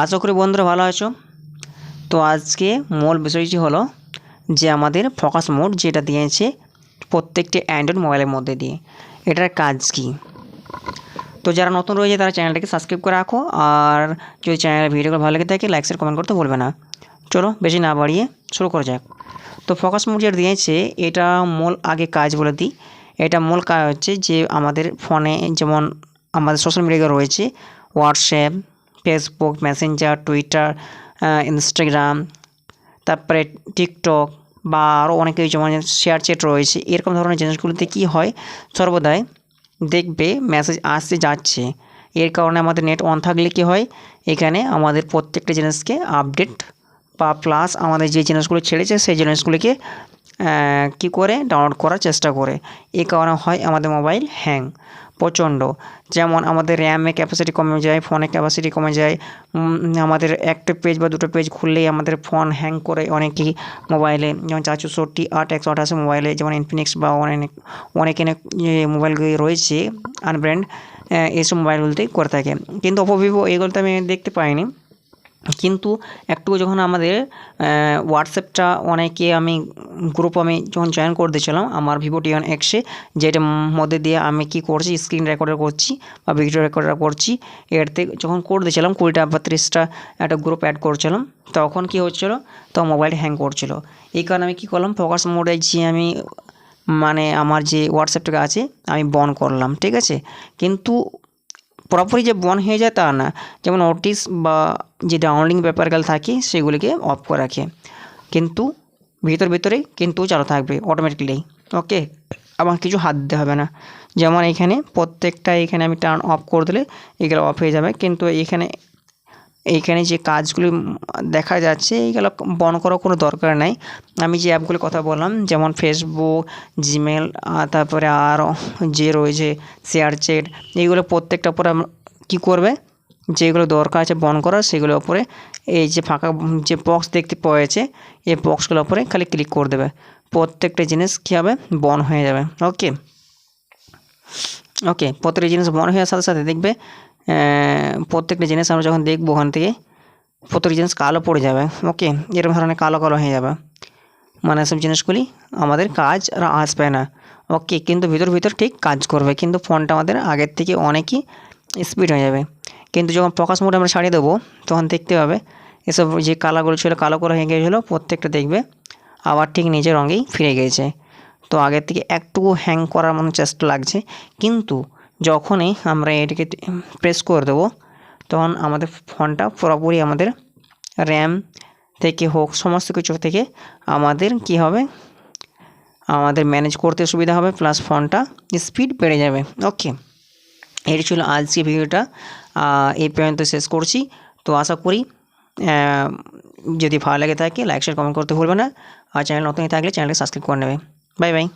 আশা করি বন্ধুরা ভালো আছো। তো আজকে মূল বিষয়টি হলো যে আমাদের ফোকাস মোড যেটা দিয়েছে প্রত্যেকটি অ্যান্ড্রয়েড মোবাইলের মধ্যে দিয়ে, এটার কাজ কী। তো যারা নতুন রয়েছে তারা চ্যানেলটাকে সাবস্ক্রাইব করে রাখো, আর যদি চ্যানেলের ভিডিওগুলো ভালো লেগে থাকে লাইক শেয়ার কমেন্ট করতে ভুলবে না। চলো বেশি না বাড়িয়ে শুরু করা যাক। তো ফোকাস মোড যেটা দিয়েছে এটা মূল আগে কাজ বলে দিই। এটা মূল কাজ হচ্ছে যে আমাদের ফোনে যেমন আমাদের সোশ্যাল মিডিয়া রয়েছে WhatsApp, Facebook, Messenger, Twitter, Instagram, তারপরে টিকটক বা আরও অনেক কিছু যেমন শেয়ার চ্যাট রয়েছে, এরকম ধরনের জিনিসগুলোতে কী হয় সর্বদাই দেখবে মেসেজ আসতে যাচ্ছে। এর কারণে আমাদের নেট অন থাকলে কী হয়, এখানে আমাদের প্রত্যেকটা জিনিসকে আপডেট বা প্লাস আমাদের যে জিনিসগুলো ছেড়েছে সেই জিনিসগুলিকে কী করে ডাউনলোড করার চেষ্টা করে। এই কারণে হয় আমাদের মোবাইল হ্যাং প্রচণ্ড। যেমন আমাদের র্যামে ক্যাপাসিটি কমে যায়, ফোনে ক্যাপাসিটি কমে যায়, আমাদের একটা পেজ বা দুটো পেজ খুললেই আমাদের ফোন হ্যাং করে অনেকই মোবাইলে, যেমন 464, 8 128 মোবাইলে, যেমন ইনফিনিক্স বা অনেক মোবাইলগুলি রয়েছে আনব্র্যান্ড, এইসব মোবাইলগুলোতেই করে থাকে। কিন্তু ওপো, ভিভো এগুলোতে আমি দেখতে পাইনি। কিন্তু একটু যখন আমাদের হোয়াটসঅ্যাপটা আমি যখন জয়েন করে দিয়েছিলাম আমার ভিভো T1X, যেটার মধ্যে দিয়ে আমি কী করছি স্ক্রিন রেকর্ডার করছি বা ভিডিও রেকর্ডার করছি, এর থেকে যখন করে দিয়েছিলাম 20টা বা 30টা একটা গ্রুপ অ্যাড করছিলাম, তখন কী হচ্ছিলো, তো মোবাইল হ্যাং করছিল। এই কারণে আমি কী করলাম, ফোকাস মোডে যে আমি আমার যে হোয়াটসঅ্যাপটা আছে আমি বন্ধ করলাম, ঠিক আছে। কিন্তু পুরোপুরি যে বন্ধ হয়ে যায় তা না, যেমন নোটিস বা যে ডাউনলোডিং ব্যাপারগুলো থাকে সেগুলিকে অফ করে রাখে, কিন্তু ভিতরে কিন্তু চালু থাকবে অটোমেটিকলি। ওকে, আমার কিছু হাত দিতে হবে না। যেমন প্রত্যেকটা আমি টার্ন অফ করে দিলে এগুলো অফ হয়ে যাবে, কিন্তু এইখানে যে কাজগুলি দেখা যাচ্ছে এইগুলো বন্ধ করার কোনো দরকার নাই। আমি যে অ্যাপগুলির কথা বললাম যেমন ফেসবুক, জিমেল, তারপরে আরও যে রয়েছে শেয়ার চ্যাট, এইগুলো প্রত্যেকটা উপরে কী করবে, যেগুলো দরকার আছে বন্ধ করার সেগুলোর উপরে এই যে ফাঁকা যে বক্স দেখতে পাওয়া যাচ্ছে এই বক্সগুলোর উপরে খালি ক্লিক করে দেবে, প্রত্যেকটা জিনিস কী হবে, বন্ধ হয়ে যাবে। ওকে ওকে প্রত্যেকটা জিনিস বন্ধ হওয়ার সাথে সাথে দেখবে প্রত্যেকটা জিনিস আমরা যখন দেখবো ওখান থেকে প্রত্যেকটা জিনিস কালো পড়ে যাবে। ওকে, এরকম ধরনের কালো কালো হয়ে যাবে, মানে সব জিনিসগুলি আমাদের কাজ আর আসবে না। ওকে, কিন্তু ভিতর ঠিক কাজ করবে, কিন্তু ফোনটা আমাদের আগের থেকে অনেকই স্পিড হয়ে যাবে। কিন্তু যখন ফোকাস মোড আমরা ছাড়িয়ে দেবো তখন দেখতে পাবে এসব যে কালারগুলো ছিল কালো করে হয়ে গিয়েছিলো প্রত্যেকটা দেখবে আবার ঠিক নিজের রঙেই ফিরে গিয়েছে। তো আগের থেকে একটু হ্যাং করার মতো চেষ্টা লাগছে, কিন্তু যখনই আমরা এটিকে প্রেস করে দেবো তখন আমাদের ফোনটা পুরোপুরি আমাদের র্যাম থেকে হোক সমস্ত কিছু থেকে আমাদের কী হবে, আমাদের ম্যানেজ করতে সুবিধা হবে, প্লাস ফোনটা স্পিড বেড়ে যাবে। ওকে, এটি ছিল আজকে ভিডিওটা, এই পর্যন্ত শেষ করছি। তো আশা করি যদি ভালো লাগে থাকে লাইক শেয়ার কমেন্ট করতে ভুলবে না, আর চ্যানেল নতুন থাকলে চ্যানেলকে সাবস্ক্রাইব করে নেবে। Bye bye.